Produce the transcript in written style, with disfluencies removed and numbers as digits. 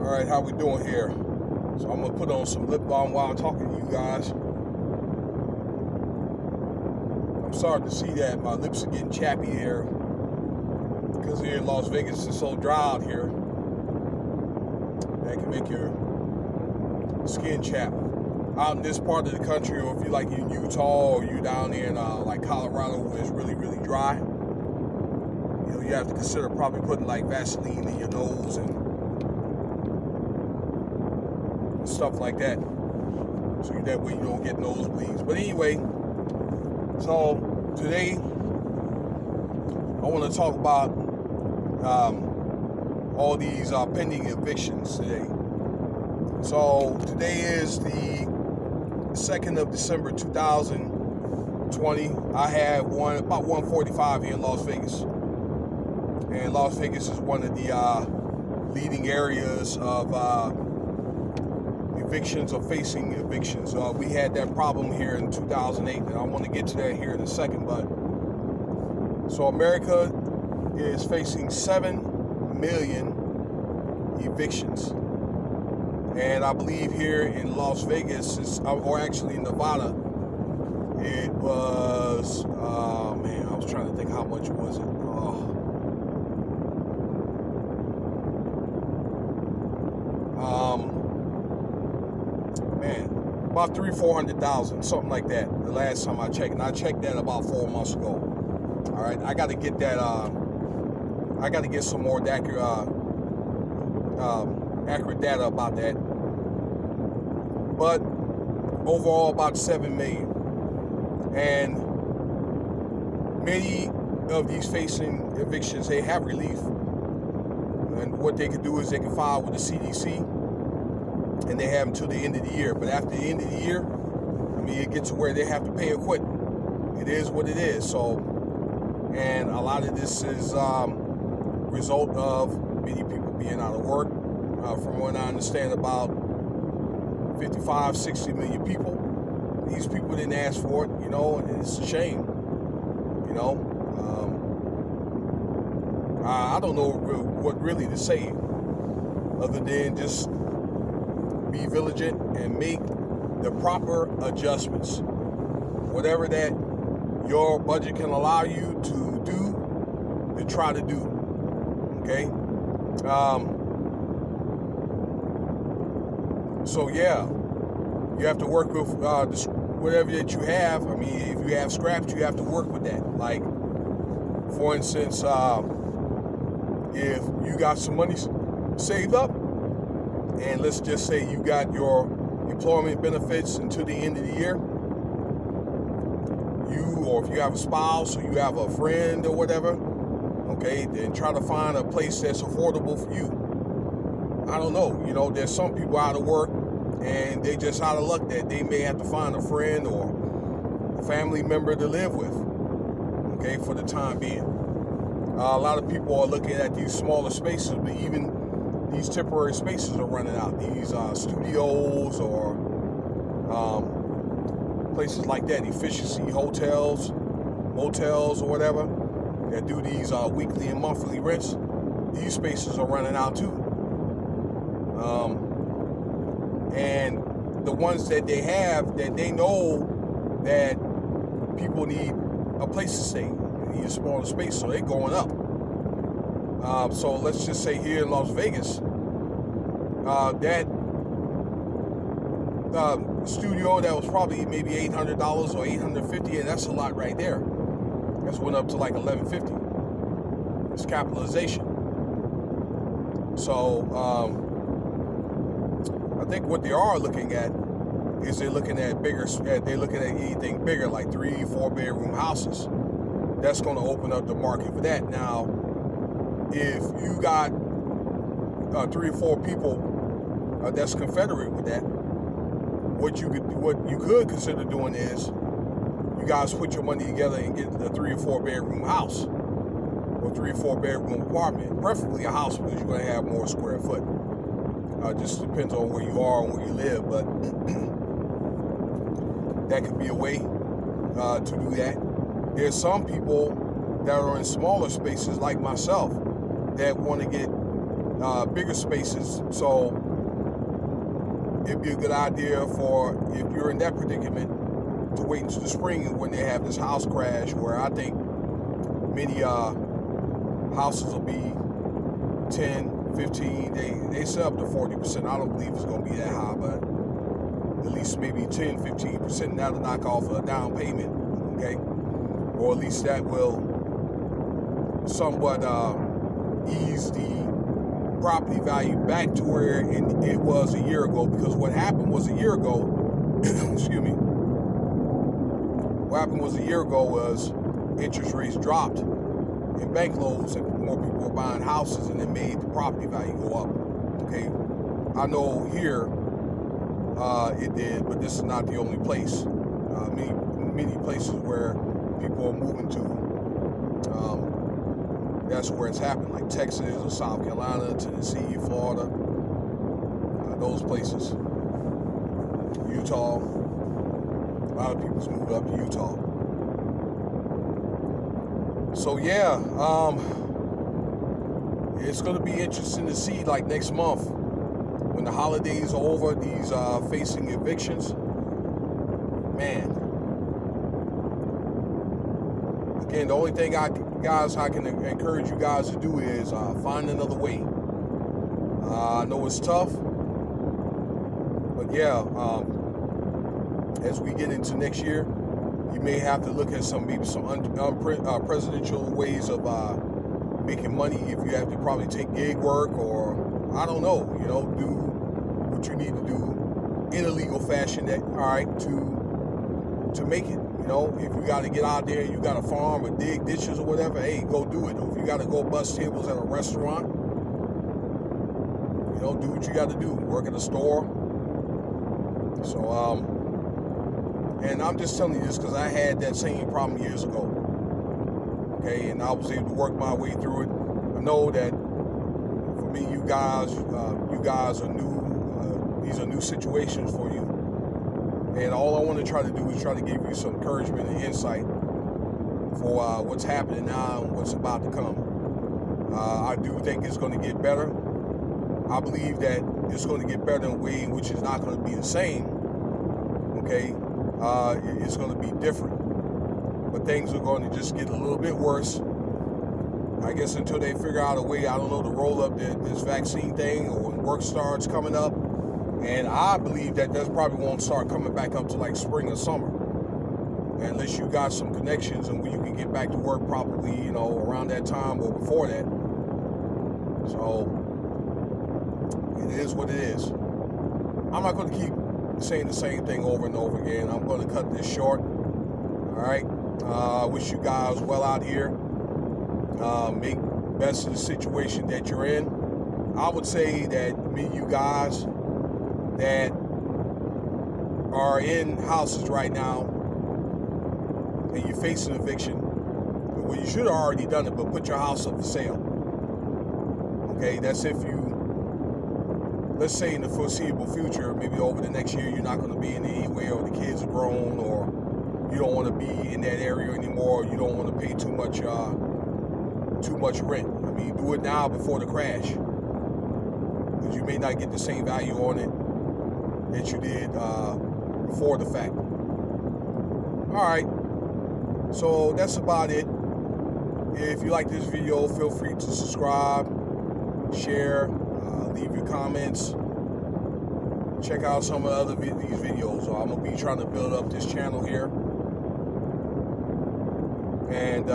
All right, how we doing here? So I'm gonna put on some lip balm while I'm talking to you guys. I'm sorry to see that my lips are getting chappy here because here in Las Vegas it's so dry out here. That can make your skin chap. Out in this part of the country, or if you're like in Utah or you down there in like Colorado where it's really, really dry, you know, you have to consider probably putting like Vaseline in your nose and stuff like that, so that way you don't get nosebleeds. But anyway, so today I want to talk about all these pending evictions today. So today is the 2nd of December 2020. I had about 1:45 here in Las Vegas, and Las Vegas is one of the leading areas of evictions or facing evictions. We had that problem here in 2008, and I want to get to that here in a second. But so America is facing 7 million evictions, and I believe here in Las Vegas, or actually in Nevada, it was man, I was trying to think how much was it. Man, about 300,000-400,000, something like that. The last time I checked, and I checked that about 4 months ago. All right, I got to get that. I got to get some more accurate data about that. But overall, about 7 million, and many of these facing evictions, they have relief, and what they can do is they can file with the CDC. And they have until the end of the year. But after the end of the year, I mean, it gets to where they have to pay or quit. It is what it is. So, and a lot of this is result of many people being out of work. From what I understand, about 55, 60 million people. These people didn't ask for it, you know, and it's a shame. You know, I don't know what really to say other than just be vigilant and make the proper adjustments. Whatever that your budget can allow you to do, to try to do. Okay? So yeah, you have to work with whatever that you have. I mean, if you have scraps, you have to work with that. Like, for instance, if you got some money saved up, and let's just say you got your employment benefits until the end of the year, or if you have a spouse or you have a friend or whatever, okay, then try to find a place that's affordable for you. I don't know, you know, there's some people out of work and they just out of luck that they may have to find a friend or a family member to live with, okay, for the time being. A lot of people are looking at these smaller spaces, but even these temporary spaces are running out. These studios or places like that, efficiency hotels, motels, or whatever, that do these weekly and monthly rents. These spaces are running out too. And the ones that they have, that they know that people need a place to stay, they need a smaller space, so they're going up. So let's just say here in Las Vegas, that studio that was probably maybe $800 or $850, and that's a lot right there. That's went up to like $1,150. It's capitalization. So I think what they are looking at is they're looking at anything bigger, like 3-4 bedroom houses. That's going to open up the market for that. Now, if you got 3 or 4 people that's confederate with that, what you could consider doing is you guys put your money together and get a 3 or 4 bedroom house or 3 or 4 bedroom apartment, preferably a house because you're going to have more square foot. Just depends on where you are and where you live, but that could be a way to do that. There's some people that are in smaller spaces like myself that want to get bigger spaces. So it'd be a good idea for, if you're in that predicament, to wait until the spring when they have this house crash, where I think many houses will be 10, 15, they set up to 40%. I don't believe it's going to be that high, but at least maybe 10, 15%. That'll knock off a down payment, okay? Or at least that will somewhat ease the property value back to where it was a year ago. Because what happened was a year ago, excuse me, what happened was a year ago was interest rates dropped and bank loans, and more people were buying houses, and it made the property value go up. Okay, I know here it did, but this is not the only place. Many places where people are moving to, that's where it's happened, like Texas or South Carolina, Tennessee, Florida, those places. Utah, a lot of people's moved up to Utah. So yeah, it's going to be interesting to see, like next month, when the holidays are over, these facing evictions, man. Again, the only thing I can encourage you guys to do is find another way. I know it's tough, but yeah, as we get into next year, you may have to look at some presidential ways of making money. If you have to probably take gig work, or I don't know, do what you need to do in a legal fashion, that to make it. If you got to get out there, you got to farm or dig ditches or whatever, hey, go do it. Or if you got to go bust tables at a restaurant, do what you got to do. Work at a store. So, and I'm just telling you this because I had that same problem years ago. Okay, and I was able to work my way through it. I know that for me, you guys are new. These are new situations for you. And all I want to try to do is try to give you some encouragement and insight for what's happening now and what's about to come. I do think it's going to get better. I believe that it's going to get better in a way in which it's not going to be the same. Okay, it's going to be different. But things are going to just get a little bit worse. I guess until they figure out a way, I don't know, to roll up this vaccine thing, or when work starts coming up. And I believe that probably won't start coming back up to like spring or summer, unless you got some connections and you can get back to work probably, around that time or before that. So it is what it is. I'm not going to keep saying the same thing over and over again. I'm going to cut this short. All right. I wish you guys well out here. Make best of the situation that you're in. I would say that you guys that are in houses right now and you're facing eviction, well, you should have already done it, but put your house up for sale. Okay, that's if you, let's say in the foreseeable future, maybe over the next year, you're not going to be in anywhere, or the kids are grown, or you don't want to be in that area anymore, or you don't want to pay too much rent. I mean, do it now before the crash, because you may not get the same value on it that you did before the fact. All right, so that's about it. If you like this video, feel free to subscribe, share, leave your comments. Check out some of the these videos. I'm gonna be trying to build up this channel here, and